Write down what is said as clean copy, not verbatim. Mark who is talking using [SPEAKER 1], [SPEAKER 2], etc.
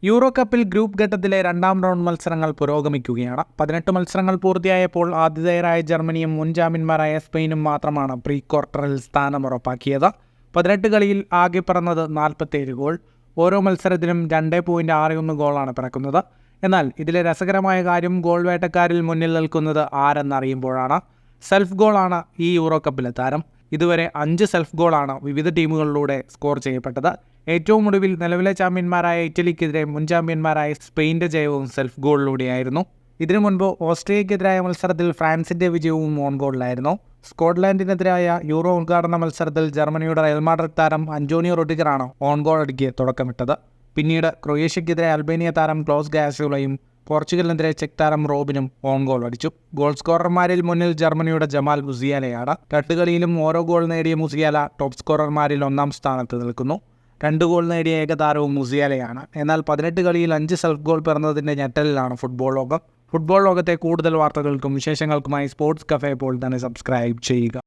[SPEAKER 1] Euro കപ്പിൽ group ഘട്ടത്തിലെ രണ്ടാം റൗണ്ട് മത്സരങ്ങൾ പുരോഗമിക്കുകയാണ്. 18 മത്സരങ്ങൾ പൂർത്തിയായപ്പോൾ ആതിഥേയരായ ജർമ്മനിയും മുൻ ചാമ്പ്യന്മാരായ സ്പെയിനും മാത്രമാണ് പ്രീ ക്വാർട്ടറിൽ സ്ഥാനം ഉറപ്പാക്കിയത്. 18 കളിയിൽ ആകെ പിറന്നത് 47 ഗോൾ. ഓരോ മത്സരത്തിലും 2.61 ഗോളാണ് പിറക്കുന്നത്. എന്നാൽ ഇതിലെ രസകരമായ കാര്യം ഗോൾ വേട്ടക്കാരിൽ മുന്നിൽ നിൽക്കുന്നത് ആരെന്നറിയുമ്പോഴാണ്. സെൽഫ് ഗോളാണ് ഈ യൂറോ കപ്പിലെ താരം. ഇതുവരെ 5 സെൽഫ് ഗോളാണ് വിവിധ ടീമുകളിലൂടെ സ്കോർ ചെയ്യപ്പെട്ടത്. ഏറ്റവും ഒടുവിൽ നിലവിലെ ചാമ്പ്യന്മാരായ ഇറ്റലിക്കെതിരെ മുൻ ചാമ്പ്യന്മാരായ സ്പെയിൻ്റെ ജയവും സെൽഫ് ഗോളിലൂടെയായിരുന്നു. ഇതിനു മുൻപ് ഓസ്ട്രിയക്കെതിരായ മത്സരത്തിൽ ഫ്രാൻസിൻ്റെ വിജയവും ഓൺ ഗോളിലായിരുന്നു. സ്കോട്ട്ലാൻഡിനെതിരായ യൂറോ ഉദ്ഘാടന മത്സരത്തിൽ ജർമ്മനിയുടെ റയൽ മാഡ്രിഡ് താരം അന്റോണിയോ റൊഡിഗറാണ് ഓൺ ഗോൾ അടിക്ക് തുടക്കമിട്ടത്. പിന്നീട് ക്രൊയേഷ്യക്കെതിരെ അൽബേനിയ താരം ക്ലോസ് ഗാസ്യൂളയും പോർച്ചുഗലിനെതിരെ ചെക്ക് താരം റോബിനും ഓൺ ഗോൾ അടിച്ചു. ഗോൾ സ്കോറർമാരിൽ മുന്നിൽ ജർമ്മനിയുടെ ജമാൽ മുസിയാലയാണ്. 2 കളിയിലും ഓരോ ഗോൾ നേടിയ മുസിയാല ടോപ്പ് സ്കോറർമാരിൽ 1-ാം സ്ഥാനത്ത് നിൽക്കുന്നു. 2 ഗോൾ നേടിയ ഏകതാരവും മുസിയാലയാണ്. എന്നാൽ 18 കളിയിൽ 5 സെൽഫ് ഗോൾ പിറന്നതിൻ്റെ ഞെട്ടലിലാണ് ഫുട്ബോൾ ലോകം. ഫുട്ബോൾ ലോകത്തെ കൂടുതൽ വാർത്തകൾക്കും വിശേഷങ്ങൾക്കുമായി സ്പോർട്സ് കഫേ ഇപ്പോൾ തന്നെ സബ്സ്ക്രൈബ് ചെയ്യുക.